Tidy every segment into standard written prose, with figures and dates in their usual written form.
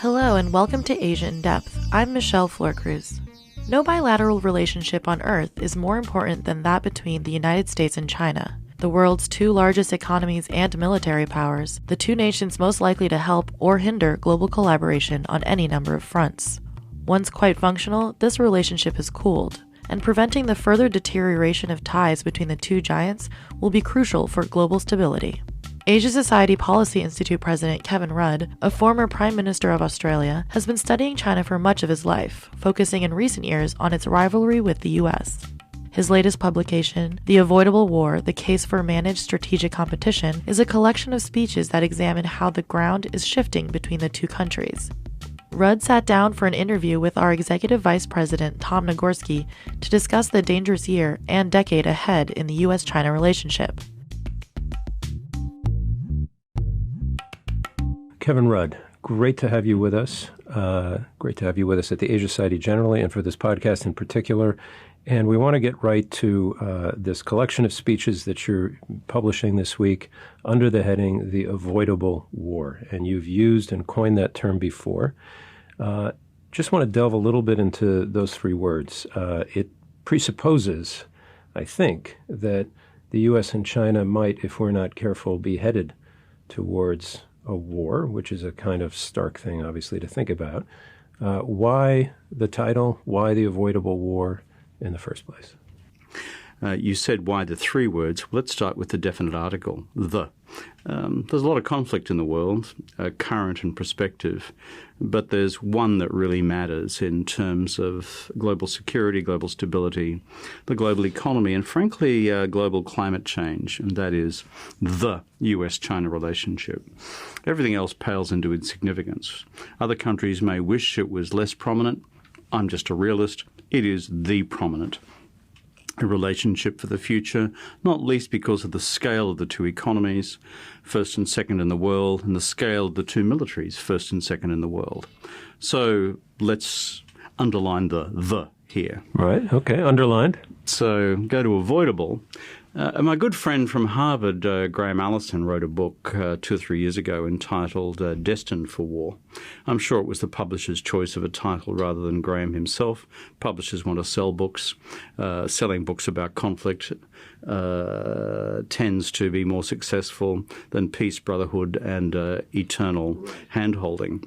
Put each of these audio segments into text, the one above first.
Hello and welcome to Asia in Depth. I'm Michelle Florcruz. No bilateral relationship on Earth is more important than that between the United States and China, the world's two largest economies and military powers, the two nations most likely to help or hinder global collaboration on any number of fronts. Once quite functional, this relationship has cooled, and preventing the further deterioration of ties between the two giants will be crucial for global stability. Asia Society Policy Institute President Kevin Rudd, a former Prime Minister of Australia, has been studying China for much of his life, focusing in recent years on its rivalry with the U.S. His latest publication, The Avoidable War, The Case for Managed Strategic Competition, is a collection of speeches that examine how the ground is shifting between the two countries. Rudd sat down for an interview with our Executive Vice President Tom Nagorski to discuss the dangerous year and decade ahead in the U.S.-China relationship. Kevin Rudd, great to have you with us. Great to have you with us at the Asia Society generally and for this podcast in particular. And we want to get right to this collection of speeches that you're publishing this week under the heading, The Avoidable War. And you've used and coined that term before. Just want to delve a little bit into those three words. It presupposes, I think, that the U.S. and China might, if we're not careful, be headed towards a war, which is a kind of stark thing, obviously, to think about. Why the title? Why The Avoidable War in the first place? You said why the three words. Let's start with the definite article, the. There's a lot of conflict in the world, current and prospective, but there's one that really matters in terms of global security, global stability, the global economy, and frankly, global climate change, and that is the US-China relationship. Everything else pales into insignificance. Other countries may wish it was less prominent. I'm just a realist. It is the prominent a relationship for the future, not least because of the scale of the two economies, first and second in the world, and the scale of the two militaries, first and second in the world. So let's underline the here. Right, okay, underlined. So go to Avoidable. My good friend from Harvard, Graham Allison, wrote a book 2 or 3 years ago entitled Destined for War. I'm sure it was the publisher's choice of a title rather than Graham himself. Publishers want to sell books. Selling books about conflict tends to be more successful than peace, brotherhood, and eternal hand-holding.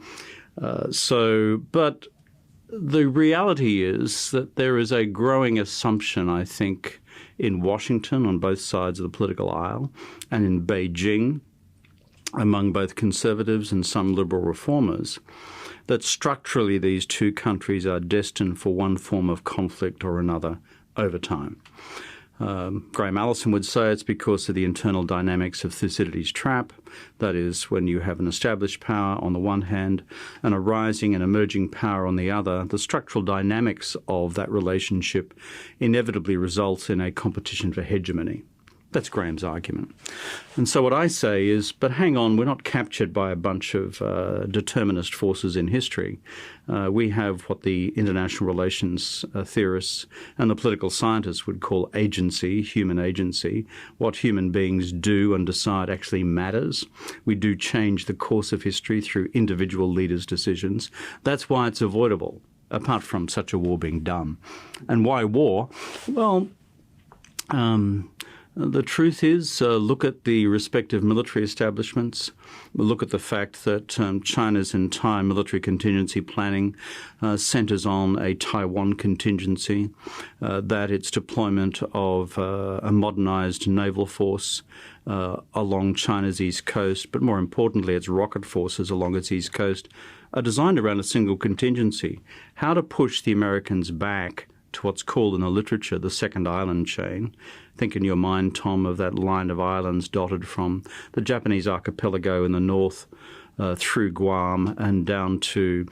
But the reality is that there is a growing assumption, I think, in Washington on both sides of the political aisle and in Beijing among both conservatives and some liberal reformers that structurally these two countries are destined for one form of conflict or another over time. Graham Allison would say it's because of the internal dynamics of Thucydides' trap. That is, when you have an established power on the one hand and a rising and emerging power on the other, the structural dynamics of that relationship inevitably results in a competition for hegemony. That's Graham's argument. And so what I say is, but hang on, we're not captured by a bunch of determinist forces in history. We have what the international relations theorists and the political scientists would call agency, human agency. What human beings do and decide actually matters. We do change the course of history through individual leaders' decisions. That's why it's avoidable, apart from such a war being done. And why war? Well, the truth is, look at the respective military establishments. Look at the fact that China's entire military contingency planning centers on a Taiwan contingency, that its deployment of a modernized naval force along China's east coast, but more importantly, its rocket forces along its east coast, are designed around a single contingency. How to push the Americans back to what's called in the literature the second island chain. Think in your mind, Tom, of that line of islands dotted from the Japanese archipelago in the north through Guam and down to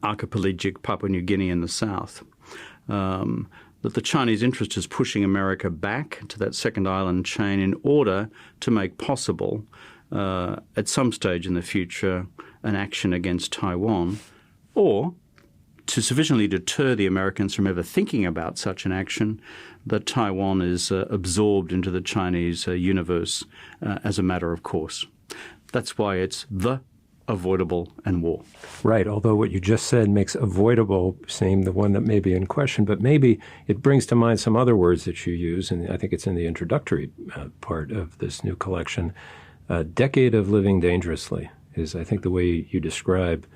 archipelagic Papua New Guinea in the south. That the Chinese interest is pushing America back to that second island chain in order to make possible, at some stage in the future, an action against Taiwan, or to sufficiently deter the Americans from ever thinking about such an action, that Taiwan is absorbed into the Chinese universe as a matter of course. That's why it's the avoidable and war. Right, although what you just said makes avoidable seem the one that may be in question, but maybe it brings to mind some other words that you use, and I think it's in the introductory part of this new collection. Decade of living dangerously is, I think, the way you describe.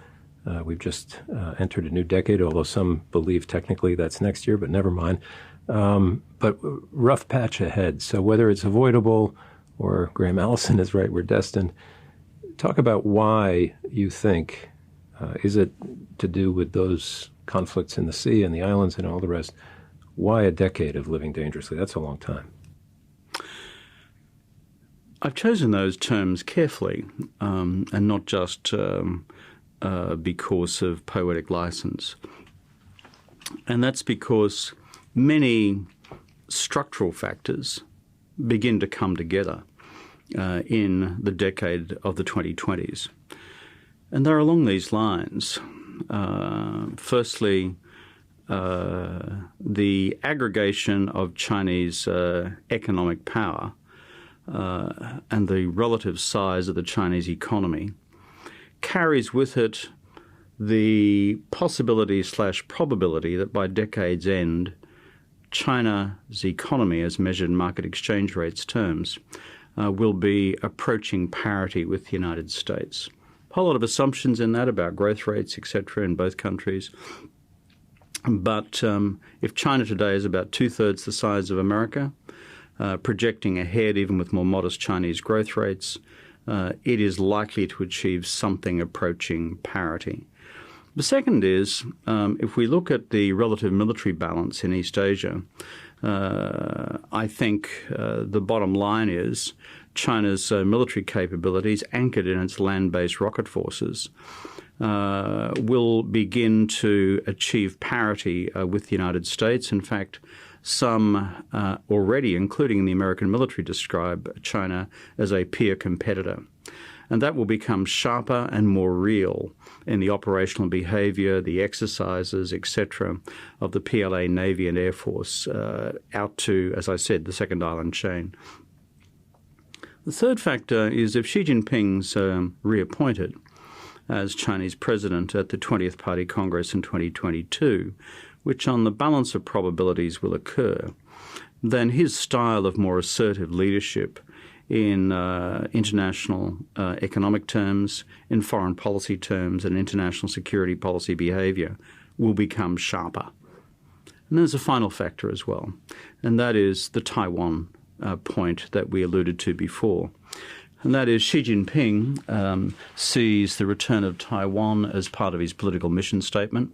We've just entered a new decade, although some believe technically that's next year, but never mind. But rough patch ahead. So whether it's avoidable or Graham Allison is right, we're destined. Talk about why you think, is it to do with those conflicts in the sea and the islands and all the rest? Why a decade of living dangerously? That's a long time. I've chosen those terms carefully and not just because of poetic license. And that's because many structural factors begin to come together in the decade of the 2020s. And they're along these lines. Firstly, the aggregation of Chinese economic power and the relative size of the Chinese economy carries with it the possibility/probability that by decade's end, China's economy, as measured in market exchange rates terms, will be approaching parity with the United States. A whole lot of assumptions in that about growth rates, etc., in both countries. But if China today is about two-thirds the size of America, projecting ahead even with more modest Chinese growth rates, it is likely to achieve something approaching parity. The second is, if we look at the relative military balance in East Asia, I think the bottom line is China's military capabilities, anchored in its land-based rocket forces, will begin to achieve parity with the United States. In fact, some already, including the American military, describe China as a peer competitor. And that will become sharper and more real in the operational behaviour, the exercises, etc., of the PLA Navy and Air Force out to, as I said, the second island chain. The third factor is if Xi Jinping's reappointed as Chinese president at the 20th Party Congress in 2022, which on the balance of probabilities will occur, then his style of more assertive leadership in international economic terms, in foreign policy terms, and international security policy behaviour will become sharper. And there's a final factor as well, and that is the Taiwan point that we alluded to before. And that is Xi Jinping sees the return of Taiwan as part of his political mission statement.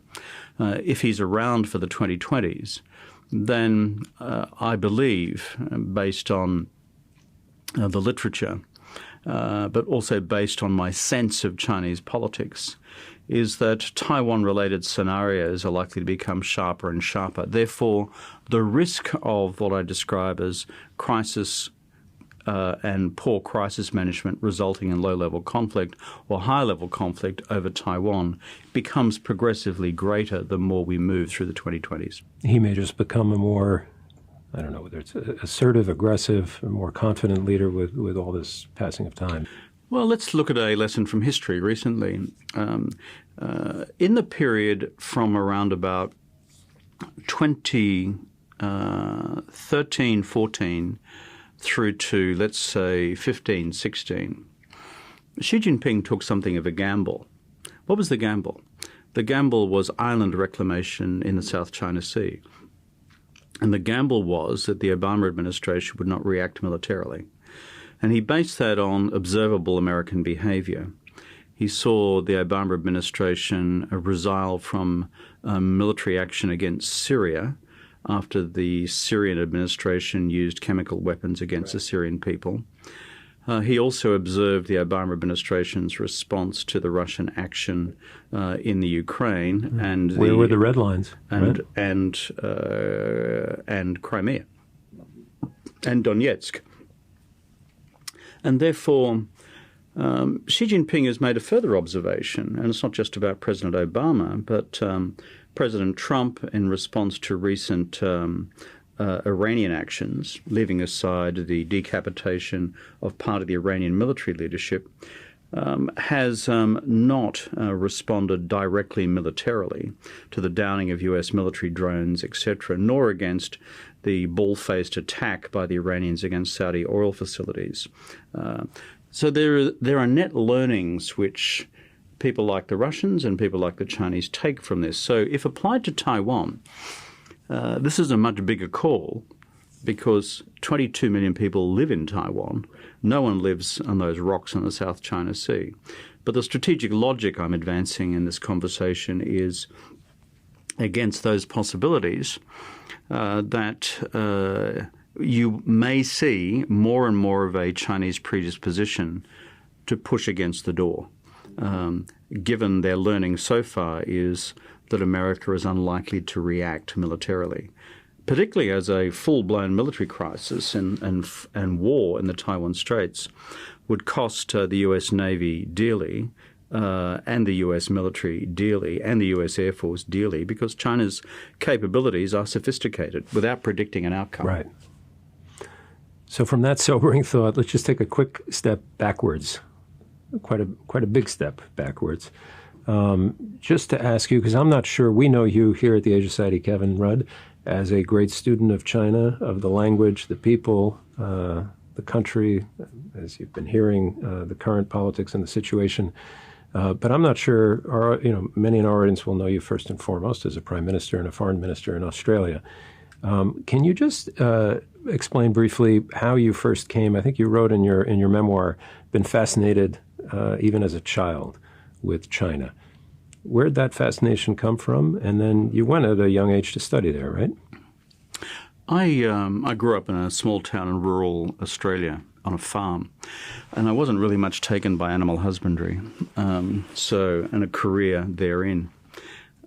If he's around for the 2020s, then I believe, based on the literature, but also based on my sense of Chinese politics, is that Taiwan-related scenarios are likely to become sharper and sharper. Therefore, the risk of what I describe as crisis and poor crisis management resulting in low-level conflict or high-level conflict over Taiwan becomes progressively greater the more we move through the 2020s. He may just become a more, I don't know whether it's assertive, aggressive, a more confident leader with all this passing of time. Well, let's look at a lesson from history recently. In the period from around about 2013, 14 through to, let's say, 15, 16, Xi Jinping took something of a gamble. What was the gamble? The gamble was island reclamation in the South China Sea. And the gamble was that the Obama administration would not react militarily. And he based that on observable American behavior. He saw the Obama administration resile from military action against Syria after the Syrian administration used chemical weapons against the Syrian people. He also observed the Obama administration's response to the Russian action in the Ukraine and where were the red lines? And Crimea and Donetsk. And therefore, Xi Jinping has made a further observation, and it's not just about President Obama, but President Trump, in response to recent Iranian actions, leaving aside the decapitation of part of the Iranian military leadership, has not responded directly militarily to the downing of US military drones, etc., nor against the bull-faced attack by the Iranians against Saudi oil facilities. So there are net learnings which people like the Russians and people like the Chinese take from this. So if applied to Taiwan, this is a much bigger call because 22 million people live in Taiwan. No one lives on those rocks in the South China Sea. But the strategic logic I'm advancing in this conversation is against those possibilities that you may see more and more of a Chinese predisposition to push against the door, given their learning so far is that America is unlikely to react militarily, particularly as a full-blown military crisis and war in the Taiwan Straits would cost the US Navy dearly, and the US military dearly, and the US Air Force dearly, because China's capabilities are sophisticated without predicting an outcome. Right. So from that sobering thought, let's just take a quick step backwards, quite a big step backwards. Just to ask you, because I'm not sure, we know you here at the Asia Society, Kevin Rudd, as a great student of China, of the language, the people, the country, as you've been hearing, the current politics and the situation. But I'm not sure, many in our audience will know you first and foremost as a prime minister and a foreign minister in Australia. Can you just explain briefly how you first came? I think you wrote in your memoir, been fascinated even as a child with China. Where'd that fascination come from? And then you went at a young age to study there, right? I grew up in a small town in rural Australia on a farm, and I wasn't really much taken by animal husbandry, and a career therein.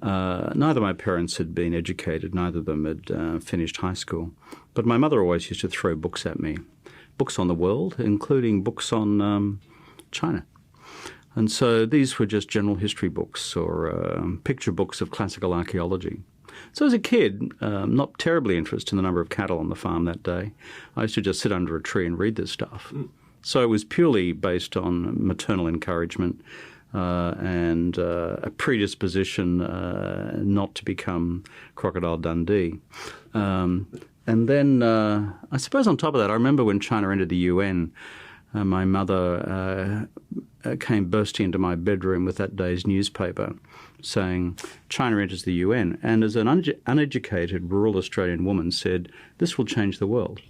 Neither of my parents had been educated, neither of them had finished high school, but my mother always used to throw books at me, books on the world, including books on China. And so these were just general history books or picture books of classical archaeology. So as a kid, not terribly interested in the number of cattle on the farm that day. I used to just sit under a tree and read this stuff. So it was purely based on maternal encouragement and a predisposition not to become Crocodile Dundee. And then I suppose on top of that, I remember when China entered the UN, my mother came bursting into my bedroom with that day's newspaper saying, China enters the UN. And as an uneducated rural Australian woman said, this will change the world.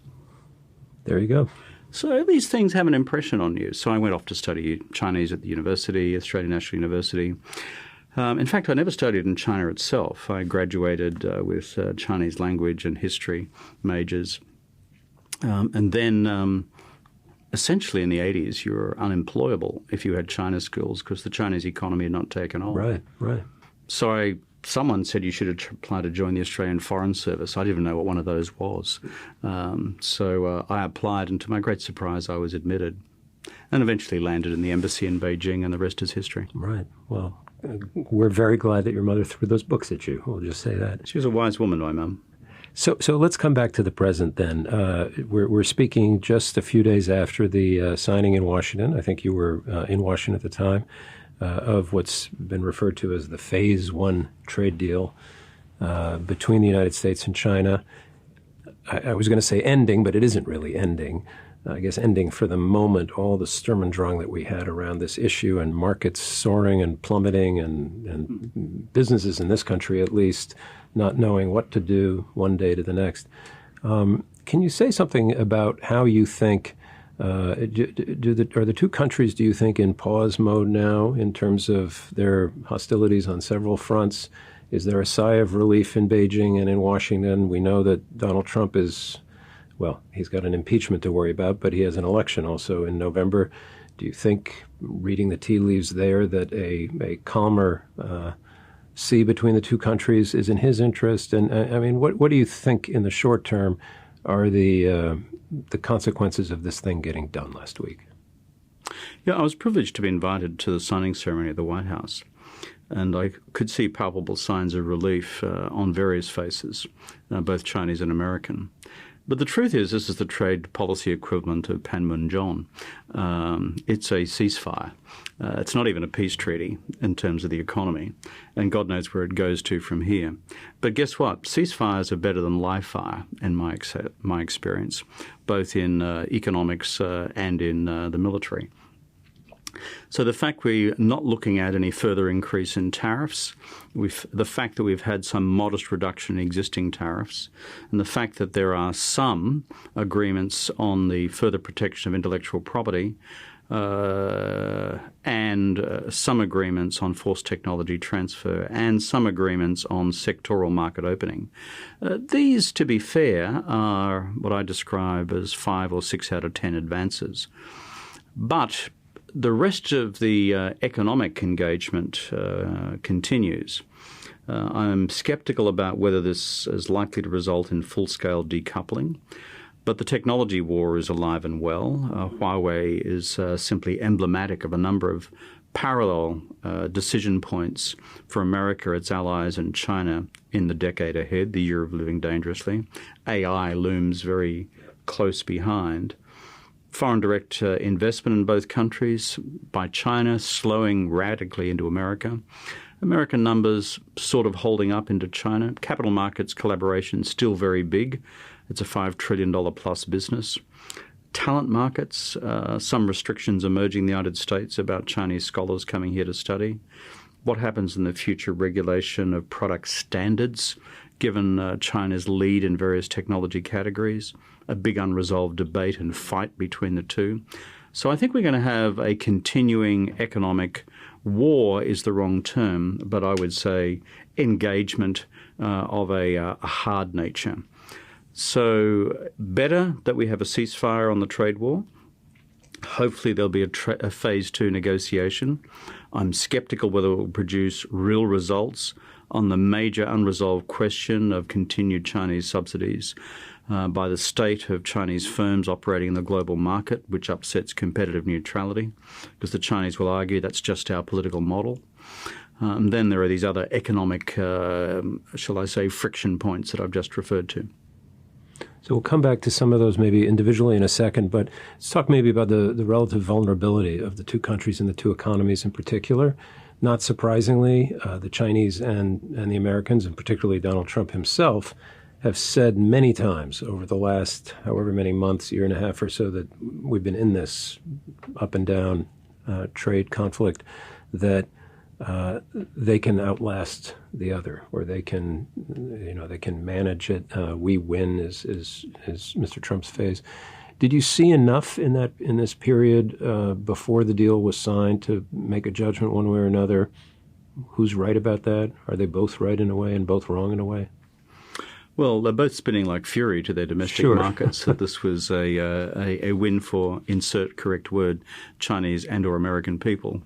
There you go. So these things have an impression on you. So I went off to study Chinese at the university, Australian National University. In fact, I never studied in China itself. I graduated with Chinese language and history majors. And then essentially in the 80s, you were unemployable if you had China skills because the Chinese economy had not taken off. Right. So someone said you should apply to join the Australian Foreign Service. I didn't even know what one of those was. So I applied, and to my great surprise, I was admitted and eventually landed in the embassy in Beijing, and the rest is history. Right. Well, we're very glad that your mother threw those books at you. We'll just say that. She was a wise woman, my mum. So let's come back to the present then. We're speaking just a few days after the signing in Washington. I think you were in Washington at the time, of what's been referred to as the Phase 1 trade deal between the United States and China. I was going to say ending, but it isn't really ending. I guess ending for the moment all the Sturm und Drang that we had around this issue, and markets soaring and plummeting, and businesses in this country at least not knowing what to do one day to the next. Can you say something about how you think, are the two countries, do you think, in pause mode now in terms of their hostilities on several fronts? Is there a sigh of relief in Beijing and in Washington? We know that Donald Trump is, well, he's got an impeachment to worry about, but he has an election also in November. Do you think, reading the tea leaves there, that a calmer sea between the two countries is in his interest? And I mean, what do you think in the short term are the consequences of this thing getting done last week? Yeah, I was privileged to be invited to the signing ceremony at the White House, and I could see palpable signs of relief on various faces, both Chinese and American. But the truth is, this is the trade policy equivalent of Panmunjom. It's a ceasefire. It's not even a peace treaty in terms of the economy, and God knows where it goes to from here. But guess what? Ceasefires are better than live fire, in my experience, both in economics and in the military. So the fact we're not looking at any further increase in tariffs, the fact that we've had some modest reduction in existing tariffs, and the fact that there are some agreements on the further protection of intellectual property and some agreements on forced technology transfer and some agreements on sectoral market opening. These, to be fair, are what I describe as 5 or 6 out of 10 advances. But the rest of the economic engagement continues. I'm sceptical about whether this is likely to result in full-scale decoupling, but the technology war is alive and well. Huawei is simply emblematic of a number of parallel decision points for America, its allies, and China in the decade ahead, the year of living dangerously. AI looms very close behind. Foreign direct investment in both countries by China slowing radically into America. American numbers sort of holding up into China. Capital markets collaboration still very big. It's a $5 trillion plus business. Talent markets, some restrictions emerging in the United States about Chinese scholars coming here to study. What happens in the future regulation of product standards, given China's lead in various technology categories? A big unresolved debate and fight between the two. So I think we're going to have a continuing economic war is the wrong term, but I would say engagement of a hard nature. So better that we have a ceasefire on the trade war. Hopefully there'll be a phase 2 negotiation. I'm sceptical whether it will produce real results on the major unresolved question of continued Chinese subsidies by the state of Chinese firms operating in the global market, which upsets competitive neutrality, because the Chinese will argue that's just our political model. And then there are these other economic, shall I say, friction points that I've just referred to. So we'll come back to some of those maybe individually in a second, but let's talk maybe about the relative vulnerability of the two countries and the two economies in particular. Not surprisingly, the Chinese and the Americans, and particularly Donald Trump himself, have said many times over the last however many months, year and a half or so that we've been in this up and down trade conflict, that they can outlast the other, or they can manage it. We win is Mr. Trump's phrase. Did you see enough in this period before the deal was signed to make a judgment one way or another? Who's right about that? Are they both right in a way and both wrong in a way? Well, they're both spinning like fury to their domestic markets that this was a win for, insert correct word, Chinese and or American people,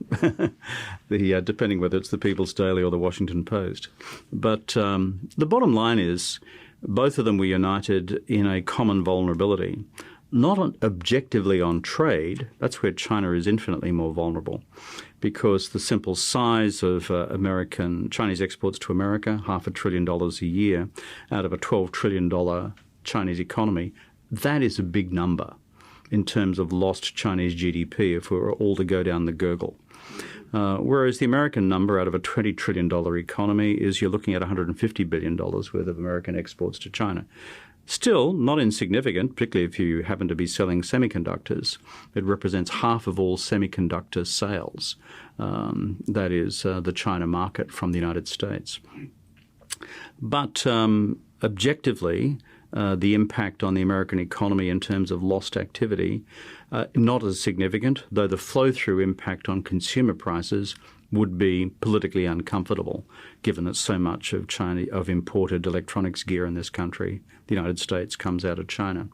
depending whether it's the People's Daily or the Washington Post. But the bottom line is both of them were united in a common vulnerability, not objectively on trade. That's where China is infinitely more vulnerable, because the simple size of Chinese exports to America, $500 billion a year out of a $12 trillion Chinese economy, that is a big number in terms of lost Chinese GDP if we were all to go down the gurgle. Whereas the American number out of a $20 trillion economy is you're looking at $150 billion worth of American exports to China. Still not insignificant, particularly if you happen to be selling semiconductors. It represents half of all semiconductor sales. That is the China market from the United States. But objectively, the impact on the American economy in terms of lost activity, not as significant, though the flow-through impact on consumer prices would be politically uncomfortable, given that so much of imported electronics gear in this country, the United States, comes out of China.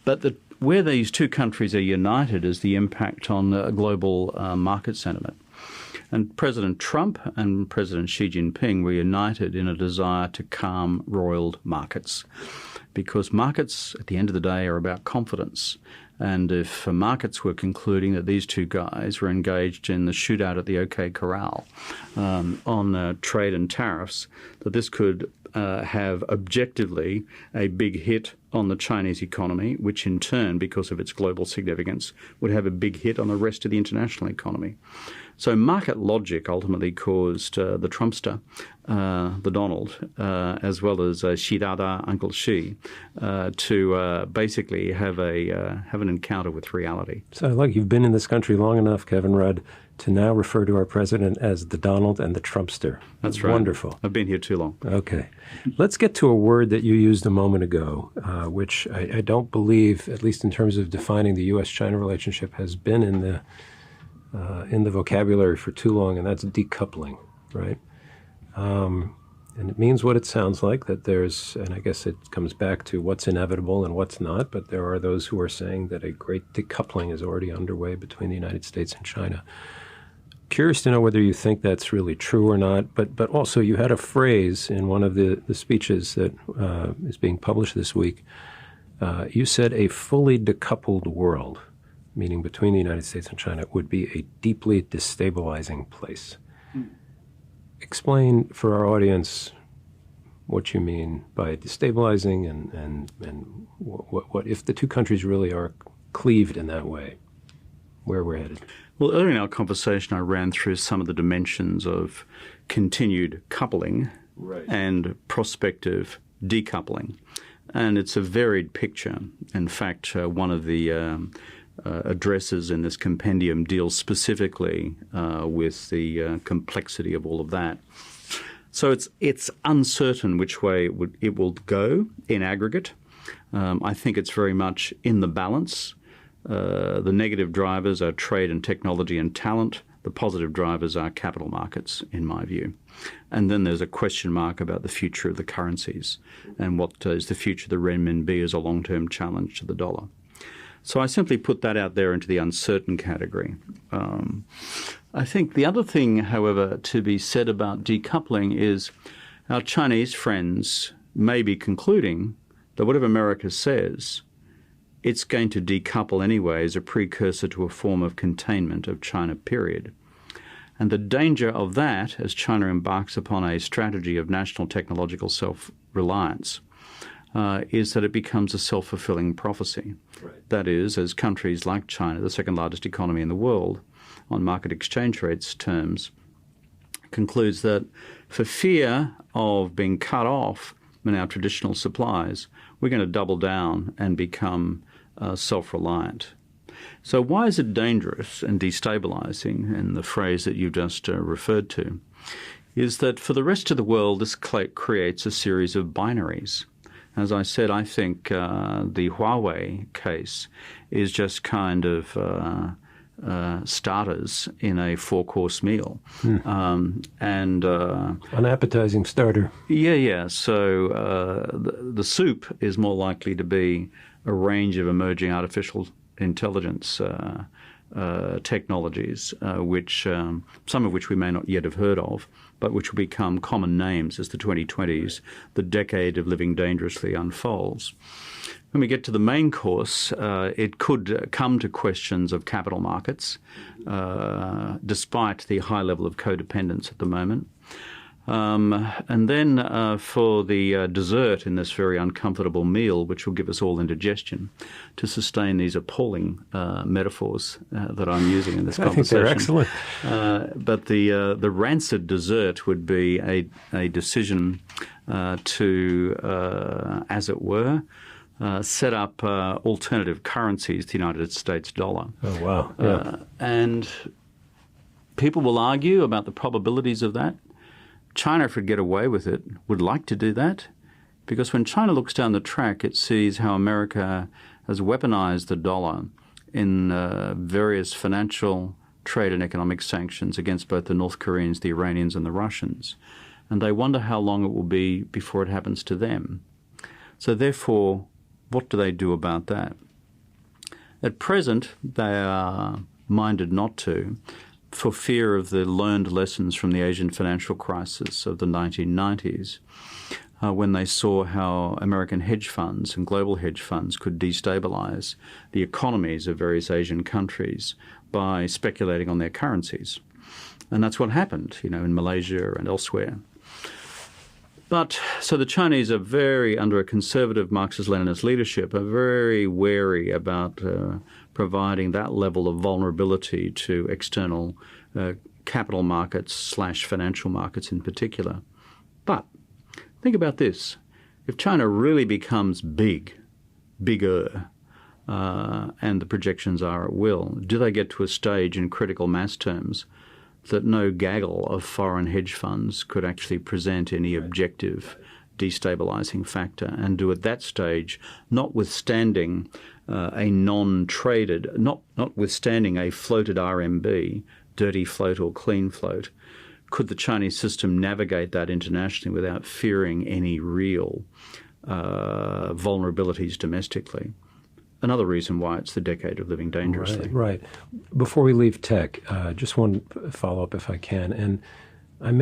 But where these two countries are united is the impact on global market sentiment. And President Trump and President Xi Jinping were united in a desire to calm roiled markets, because markets, at the end of the day, are about confidence. And if markets were concluding that these two guys were engaged in the shootout at the OK Corral on trade and tariffs, that this could have objectively a big hit on the Chinese economy, which in turn, because of its global significance, would have a big hit on the rest of the international economy. So market logic ultimately caused the Trumpster, the Donald, as well as Xi Dada, Uncle Xi, to basically have an encounter with reality. So look, you've been in this country long enough, Kevin Rudd, to now refer to our president as the Donald and the Trumpster. That's right. Wonderful. I've been here too long. Okay. Let's get to a word that you used a moment ago, which I don't believe, at least in terms of defining the U.S.-China relationship, has been in the vocabulary for too long, and that's decoupling, right? And it means what it sounds like, that there's, and I guess it comes back to what's inevitable and what's not, but there are those who are saying that a great decoupling is already underway between the United States and China. Curious to know whether you think that's really true or not, but also you had a phrase in one of the speeches that is being published this week. You said a fully decoupled world, meaning between the United States and China, would be a deeply destabilizing place. Explain for our audience what you mean by destabilizing and what if the two countries really are cleaved in that way, where we're headed. Well, earlier in our conversation, I ran through some of the dimensions of continued coupling and prospective decoupling. And it's a varied picture. In fact, one of the addresses in this compendium deals specifically with the complexity of all of that. So it's uncertain which way it will go in aggregate. I think it's very much in the balance. The negative drivers are trade and technology and talent. The positive drivers are capital markets, in my view. And then there's a question mark about the future of the currencies and what is the future of the renminbi as a long-term challenge to the dollar. So I simply put that out there into the uncertain category. I think the other thing, however, to be said about decoupling is our Chinese friends may be concluding that whatever America says, it's going to decouple anyway as a precursor to a form of containment of China, period. And the danger of that, as China embarks upon a strategy of national technological self-reliance, is that it becomes a self-fulfilling prophecy. Right. That is, as countries like China, the second largest economy in the world, on market exchange rates terms, concludes that for fear of being cut off in our traditional supplies, we're going to double down and become self-reliant. So why is it dangerous and destabilizing, in the phrase that you've just referred to, is that for the rest of the world, this creates a series of binaries. As I said, I think the Huawei case is just kind of starters in a four-course meal. An appetizing starter. Yeah. So the soup is more likely to be a range of emerging artificial intelligence technologies, which some of which we may not yet have heard of, but which will become common names as the 2020s, the decade of living dangerously, unfolds. When we get to the main course, it could come to questions of capital markets, despite the high level of codependence at the moment. And then for the dessert in this very uncomfortable meal, which will give us all indigestion, to sustain these appalling metaphors that I'm using in this conversation. I think they're excellent. But the rancid dessert would be a decision to, as it were, set up alternative currencies to the United States dollar. Oh, wow. Yeah. And people will argue about the probabilities of that. China, if it could get away with it, would like to do that, because when China looks down the track, it sees how America has weaponized the dollar in various financial, trade and economic sanctions against both the North Koreans, the Iranians and the Russians. And they wonder how long it will be before it happens to them. So therefore, what do they do about that? At present, they are minded not to, for fear of the learned lessons from the Asian financial crisis of the 1990s. when they saw how American hedge funds and global hedge funds could destabilize the economies of various Asian countries by speculating on their currencies. And that's what happened, in Malaysia and elsewhere. But so the Chinese are under a conservative Marxist-Leninist leadership, are very wary about providing that level of vulnerability to external capital markets / financial markets in particular. But think about this. If China really becomes bigger, and the projections are it will, do they get to a stage in critical mass terms that no gaggle of foreign hedge funds could actually present any objective destabilizing factor, and do at that stage, notwithstanding a non-traded, notwithstanding a floated RMB, dirty float or clean float, could the Chinese system navigate that internationally without fearing any real vulnerabilities domestically? Another reason why it's the decade of living dangerously. Right. Before we leave tech, just one follow-up if I can. And I'm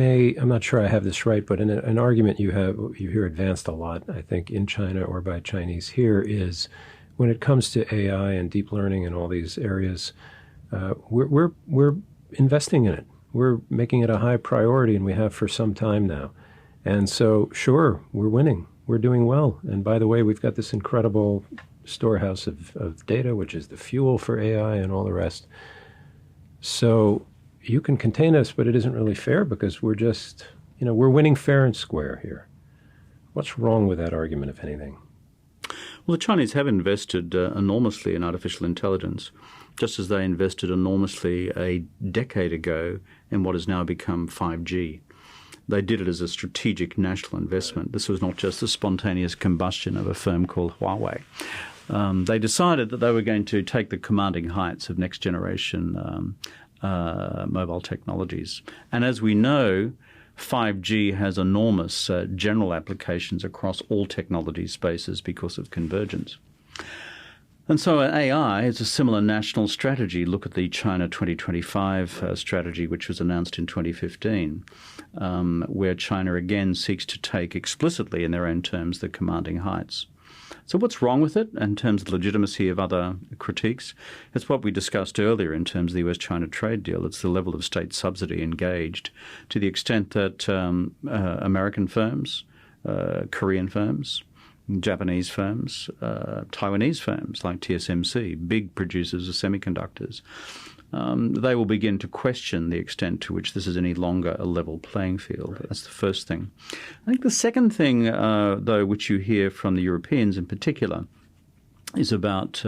not sure I have this right, but in an argument you hear advanced a lot, I think, in China or by Chinese here, is when it comes to AI and deep learning and all these areas, we're investing in it. We're making it a high priority, and we have for some time now. And so, sure, we're winning. We're doing well. And by the way, we've got this incredible storehouse of data, which is the fuel for AI and all the rest. So you can contain us, but it isn't really fair because we're just, we're winning fair and square here. What's wrong with that argument, if anything? Well, the Chinese have invested enormously in artificial intelligence, just as they invested enormously a decade ago in what has now become 5G. They did it as a strategic national investment. This was not just the spontaneous combustion of a firm called Huawei. They decided that they were going to take the commanding heights of next-generation mobile technologies. And as we know, 5G has enormous general applications across all technology spaces because of convergence. And so AI is a similar national strategy. Look at the China 2025 strategy, which was announced in 2015, where China again seeks to take explicitly, in their own terms, the commanding heights. So what's wrong with it in terms of the legitimacy of other critiques? It's what we discussed earlier in terms of the US-China trade deal. It's the level of state subsidy engaged to the extent that American firms, Korean firms, Japanese firms, Taiwanese firms like TSMC, big producers of semiconductors, they will begin to question the extent to which this is any longer a level playing field. Right. That's the first thing. I think the second thing, though, which you hear from the Europeans in particular, is about,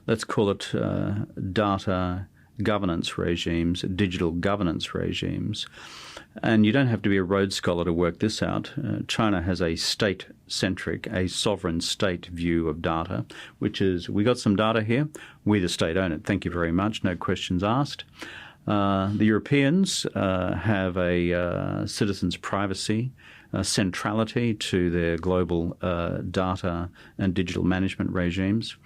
let's call it data governance regimes, digital governance regimes. And you don't have to be a Rhodes Scholar to work this out. China has a state-centric, a sovereign state view of data, which is, we got some data here, we the state own it, thank you very much, no questions asked. The Europeans have a citizens' privacy centrality to their global data and digital management regimes.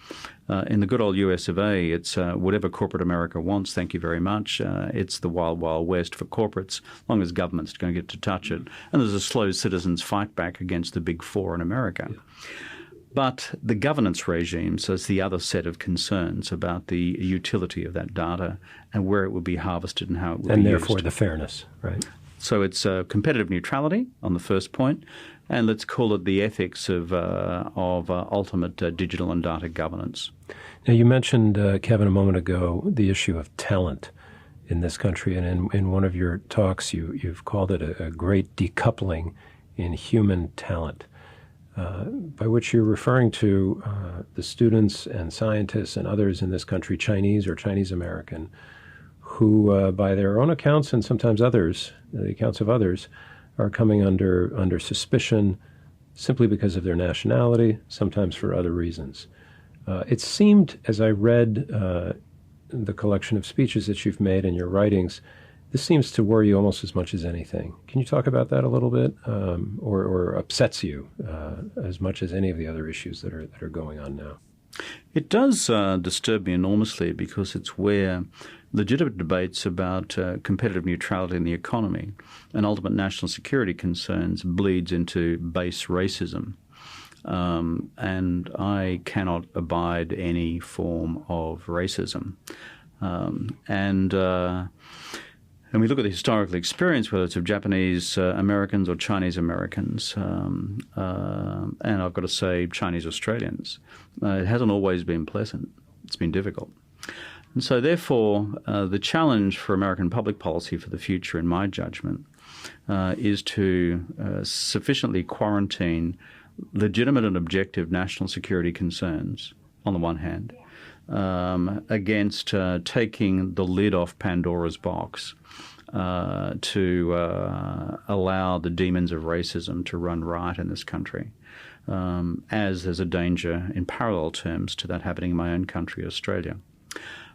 In the good old US of A, it's whatever corporate America wants, thank you very much. It's the wild, wild west for corporates, as long as government's going to get to touch it. And there's a slow citizens fight back against the big four in America. Yeah. But the governance regimes is the other set of concerns about the utility of that data and where it would be harvested and how it would be used. And therefore the fairness, right? So it's competitive neutrality on the first point, and let's call it the ethics of ultimate digital and data governance. Now, you mentioned, Kevin, a moment ago, the issue of talent in this country, and in one of your talks, you've called it a great decoupling in human talent, by which you're referring to the students and scientists and others in this country, Chinese or Chinese American, who, by their own accounts and sometimes others, the accounts of others, are coming under suspicion simply because of their nationality, sometimes for other reasons. It seemed, as I read the collection of speeches that you've made in your writings, this seems to worry you almost as much as anything. Can you talk about that a little bit, or upsets you as much as any of the other issues that are going on now? It does disturb me enormously because it's where legitimate debates about competitive neutrality in the economy and ultimate national security concerns bleeds into base racism. And I cannot abide any form of racism. And we look at the historical experience, whether it's of Japanese Americans or Chinese Americans, and I've got to say Chinese Australians, it hasn't always been pleasant. It's been difficult. And so therefore, the challenge for American public policy for the future, in my judgment, is to sufficiently quarantine legitimate and objective national security concerns, on the one hand, against taking the lid off Pandora's box to allow the demons of racism to run riot in this country, as there's a danger in parallel terms to that happening in my own country, Australia.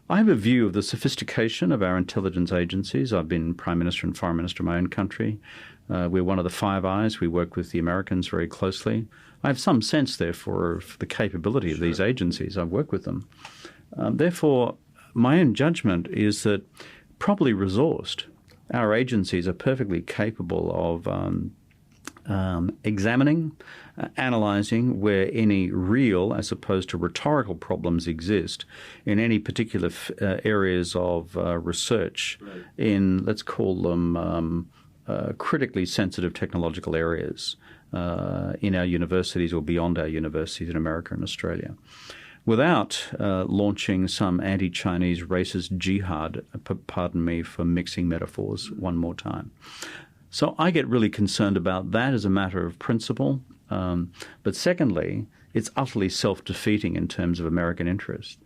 I have a view of the sophistication of our intelligence agencies. I've been Prime Minister and Foreign Minister of my own country. We're one of the Five Eyes. We work with the Americans very closely. I have some sense, therefore, of the capability of these agencies. I've worked with them. Therefore, my own judgment is that, properly resourced, our agencies are perfectly capable of examining, analysing where any real as opposed to rhetorical problems exist in any particular areas of research in, let's call them, critically sensitive technological areas in our universities or beyond our universities in America and Australia, without launching some anti-Chinese racist jihad, pardon me for mixing metaphors one more time. So I get really concerned about that as a matter of principle. But secondly, it's utterly self-defeating in terms of American interest.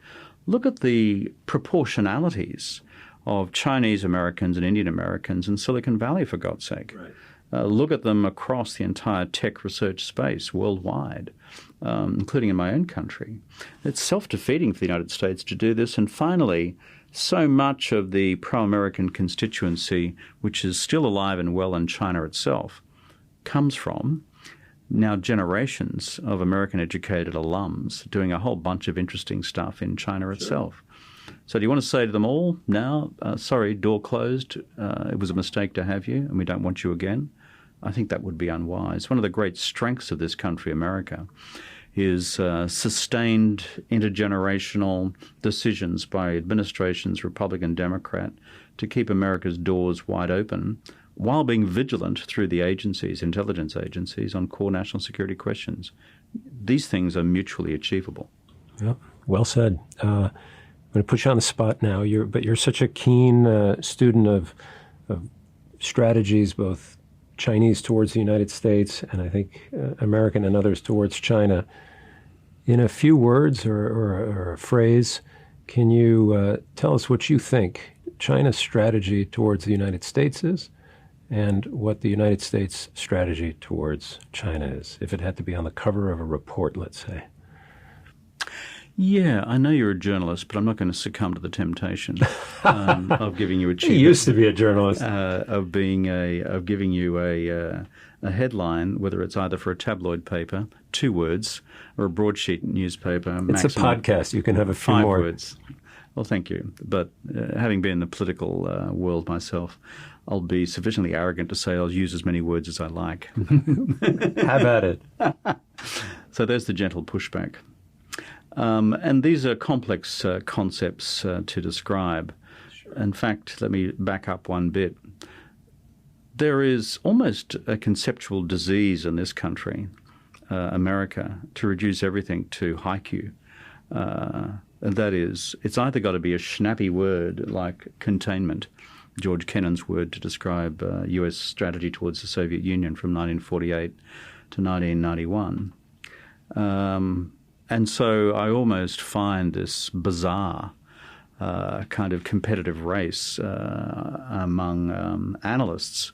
Look at the proportionalities of Chinese Americans and Indian Americans in Silicon Valley, for God's sake. Right. Look at them across the entire tech research space worldwide, including in my own country. It's self-defeating for the United States to do this. And finally, so much of the pro-American constituency, which is still alive and well in China itself, comes from now generations of American-educated alums doing a whole bunch of interesting stuff in China itself. So do you want to say to them all now, sorry, door closed, it was a mistake to have you and we don't want you again? I think that would be unwise. One of the great strengths of this country, America, is sustained intergenerational decisions by administrations, Republican, Democrat, to keep America's doors wide open while being vigilant through the agencies, intelligence agencies, on core national security questions. These things are mutually achievable. Yep. Well said. I'm going to put you on the spot now. You're such a keen student of strategies, both Chinese towards the United States and I think American and others towards China. In a few words or a phrase, can you tell us what you think China's strategy towards the United States is and what the United States' strategy towards China is, if it had to be on the cover of a report, let's say? Yeah, I know you're a journalist, but I'm not going to succumb to the temptation of giving you a You used to be a journalist. Of giving you a headline, whether it's either for a tabloid paper, 2 words, or a broadsheet newspaper. It's a podcast. You can have a few 5 more words. Well, thank you. But having been in the political world myself, I'll be sufficiently arrogant to say I'll use as many words as I like. Have at it. So there's the gentle pushback. And these are complex concepts to describe. Sure. In fact, let me back up one bit. There is almost a conceptual disease in this country, America, to reduce everything to haiku. And that is, it's either got to be a snappy word like containment, George Kennan's word to describe U.S. strategy towards the Soviet Union from 1948 to 1991. And so I almost find this bizarre kind of competitive race among analysts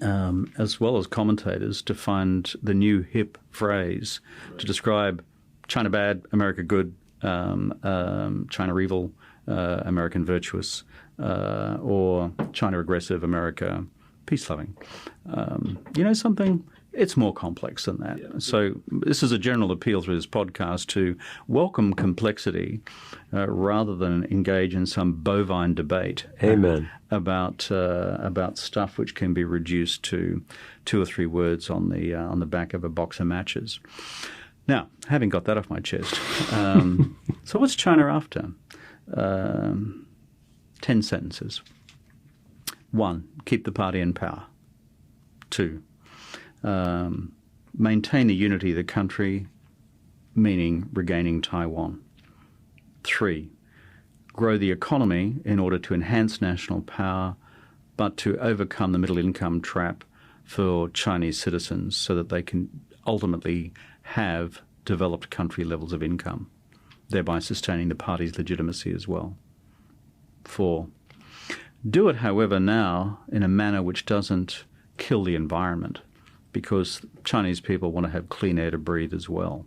as well as commentators to find the new hip phrase to describe China bad, America good, China evil, American virtuous, or China aggressive, America peace-loving. You know something? It's more complex than that. Yeah. So this is a general appeal through this podcast to welcome complexity rather than engage in some bovine debate. Amen. About stuff which can be reduced to 2 or 3 words on the back of a box of matches. Now, having got that off my chest, so what's China after? 10 sentences. 1, keep the party in power. 2, maintain the unity of the country, meaning regaining Taiwan. 3, grow the economy in order to enhance national power, but to overcome the middle income trap for Chinese citizens so that they can ultimately have developed country levels of income, thereby sustaining the party's legitimacy as well. 4, do it, however, now in a manner which doesn't kill the environment, because Chinese people want to have clean air to breathe as well.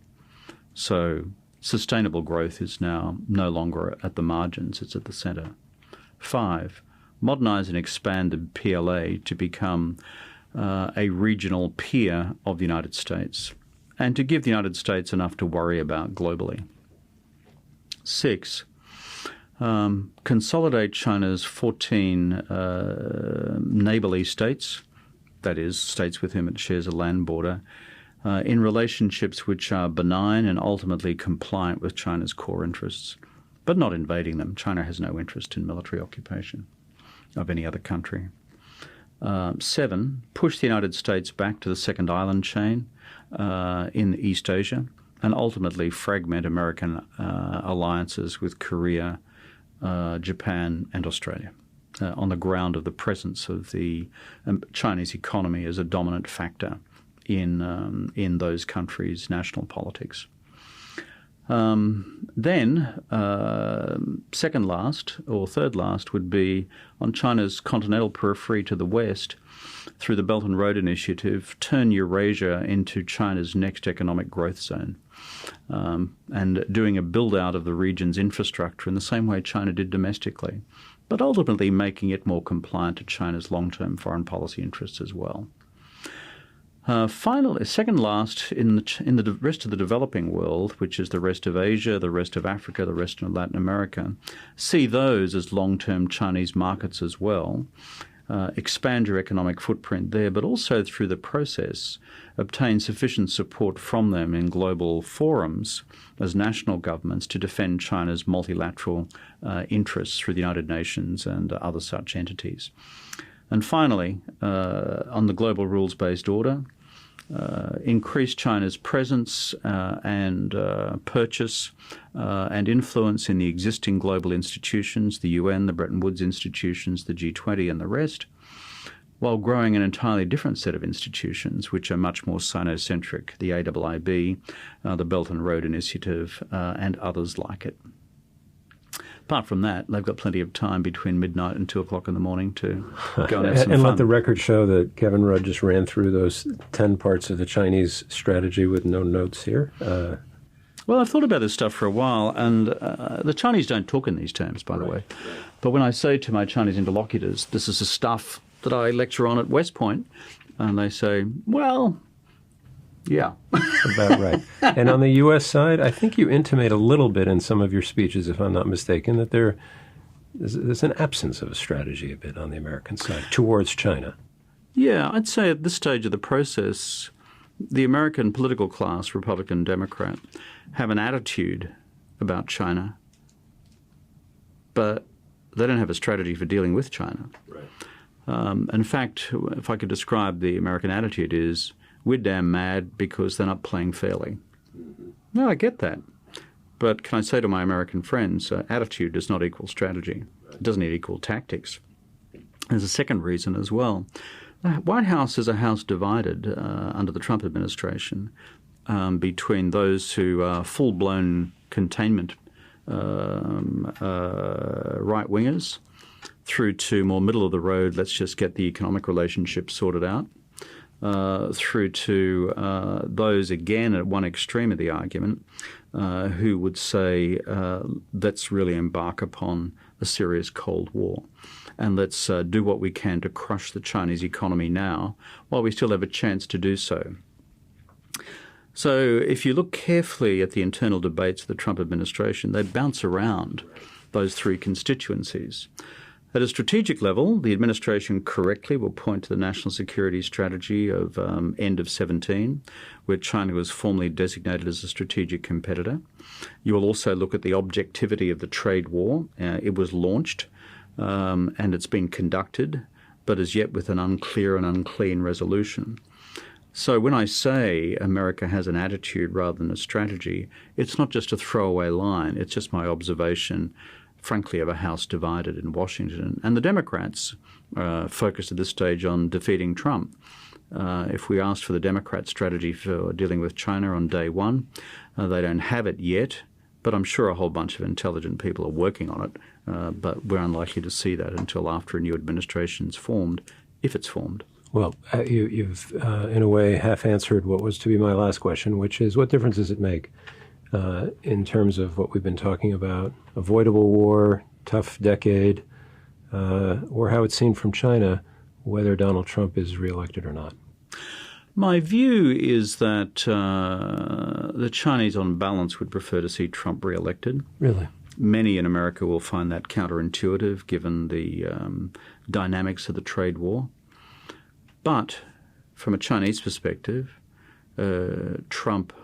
So sustainable growth is now no longer at the margins, it's at the centre. 5, modernise and expand the PLA to become a regional peer of the United States and to give the United States enough to worry about globally. 6, consolidate China's 14 neighbourly states, that is, states with whom it shares a land border, in relationships which are benign and ultimately compliant with China's core interests, but not invading them. China has no interest in military occupation of any other country. 7, push the United States back to the second island chain in East Asia and ultimately fragment American alliances with Korea, Japan and Australia on the ground of the presence of the Chinese economy as a dominant factor in those countries' national politics. Then, second last or third last would be on China's continental periphery to the west, through the Belt and Road Initiative, turn Eurasia into China's next economic growth zone, and doing a build-out of the region's infrastructure in the same way China did domestically, but ultimately making it more compliant to China's long-term foreign policy interests as well. Finally, second last, in the rest of the developing world, which is the rest of Asia, the rest of Africa, the rest of Latin America, see those as long-term Chinese markets as well. Expand your economic footprint there, but also through the process obtain sufficient support from them in global forums as national governments to defend China's multilateral interests through the United Nations and other such entities. And finally, on the global rules-based order, increase China's presence and purchase and influence in the existing global institutions, the UN, the Bretton Woods institutions, the G20 and the rest, while growing an entirely different set of institutions which are much more Sino-centric, the AIIB, the Belt and Road Initiative, and others like it. Apart from that, they've got plenty of time between midnight and 2 o'clock in the morning to go and have some and fun. let the record show that Kevin Rudd just ran through those 10 parts of the Chinese strategy with no notes here. Well, I've thought about this stuff for a while, and the Chinese don't talk in these terms, by the way. But when I say to my Chinese interlocutors, this is the stuff that I lecture on at West Point, and they say, well, yeah. About right. And on the U.S. side, I think you intimate a little bit in some of your speeches, if I'm not mistaken, that there's an absence of a strategy a bit on the American side towards China. Yeah, I'd say at this stage of the process, the American political class, Republican, Democrat, have an attitude about China, but they don't have a strategy for dealing with China. Right. In fact, if I could describe the American attitude is, we're damn mad because they're not playing fairly. No, I get that. But can I say to my American friends, attitude does not equal strategy. It doesn't equal tactics. There's a second reason as well. The White House is a house divided under the Trump administration between those who are full-blown containment right-wingers through to more middle-of-the-road, let's just get the economic relationship sorted out, through to those, again, at one extreme of the argument, who would say, let's really embark upon a serious Cold War. and let's do what we can to crush the Chinese economy now while we still have a chance to do so. So if you look carefully at the internal debates of the Trump administration, they bounce around those three constituencies. At a strategic level, the administration correctly will point to the national security strategy of end of 17, where China was formally designated as a strategic competitor. You will also look at the objectivity of the trade war. It was launched and it's been conducted, but as yet with an unclear and unclean resolution. So when I say America has an attitude rather than a strategy, it's not just a throwaway line. It's just my observation, frankly, of a House divided in Washington. And the Democrats focused at this stage on defeating Trump. If we asked for the Democrat strategy for dealing with China on day one, they don't have it yet, but I'm sure a whole bunch of intelligent people are working on it. But we're unlikely to see that until after a new administration's formed, if it's formed. Well, you've in a way half answered what was to be my last question, which is what difference does it make in terms of what we've been talking about, avoidable war, tough decade, or how it's seen from China, whether Donald Trump is reelected or not? My view is that the Chinese, on balance, would prefer to see Trump reelected. Really? Many in America will find that counterintuitive given the dynamics of the trade war. But from a Chinese perspective, Trump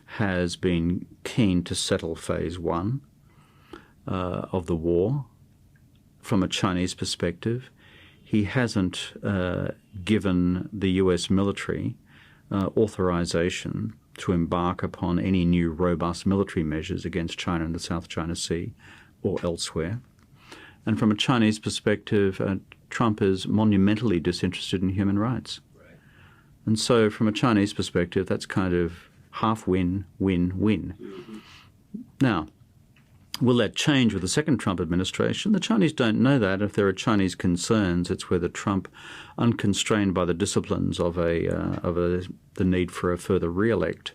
has been keen to settle phase one of the war. From a Chinese perspective, he hasn't given the US military authorization to embark upon any new robust military measures against China in the South China Sea or elsewhere. And from a Chinese perspective, Trump is monumentally disinterested in human rights. Right. And so from a Chinese perspective, that's kind of half win, win, win. Mm-hmm. Now, will that change with the second Trump administration? The Chinese don't know that. If there are Chinese concerns, it's whether Trump, unconstrained by the disciplines of the need for a further re-elect,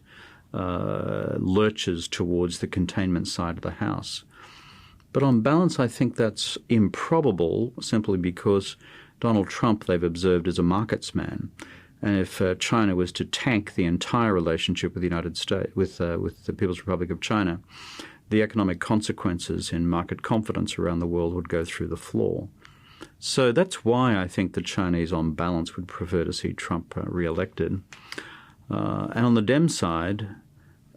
lurches towards the containment side of the House. But on balance, I think that's improbable simply because Donald Trump, they've observed, is a markets man. And if China was to tank the entire relationship with the United States, with the People's Republic of China, the economic consequences in market confidence around the world would go through the floor. So that's why I think the Chinese, on balance, would prefer to see Trump re-elected. And on the Dem side,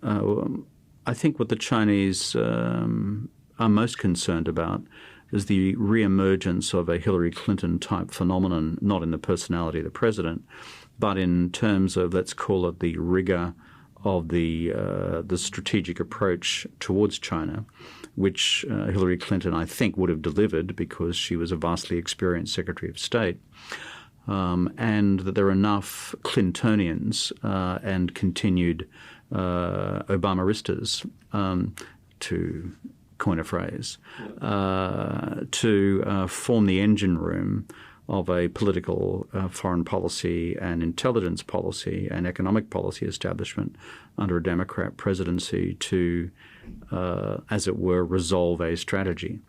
I think what the Chinese are most concerned about is the re-emergence of a Hillary Clinton-type phenomenon, not in the personality of the president, but in terms of, let's call it, the rigor of the strategic approach towards China, which Hillary Clinton, I think, would have delivered because she was a vastly experienced Secretary of State, and that there are enough Clintonians and continued Obameristas, to coin a phrase, to form the engine room of a political foreign policy and intelligence policy and economic policy establishment under a Democrat presidency to, as it were, resolve a strategy.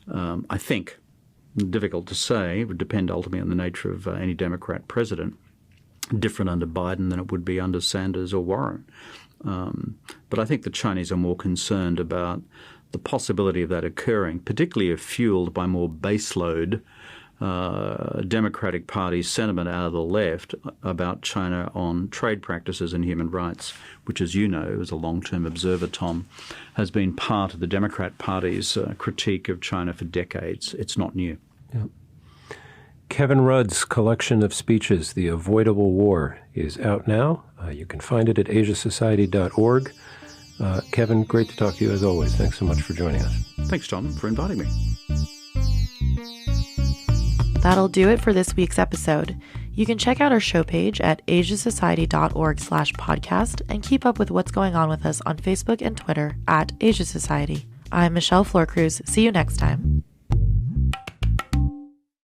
I think, difficult to say, it would depend ultimately on the nature of any Democrat president, different under Biden than it would be under Sanders or Warren. But I think the Chinese are more concerned about the possibility of that occurring, particularly if fueled by more baseload Democratic Party sentiment out of the left about China on trade practices and human rights, which, as you know, as a long-term observer, Tom, has been part of the Democrat Party's critique of China for decades. It's not new. Yeah. Kevin Rudd's collection of speeches, The Avoidable War, is out now. You can find it at asiasociety.org. Kevin, great to talk to you as always. Thanks so much for joining us. Thanks, Tom, for inviting me. That'll do it for this week's episode. You can check out our show page at asiasociety.org/podcast and keep up with what's going on with us on Facebook and Twitter at Asia Society. I'm Michelle Florcruz. See you next time.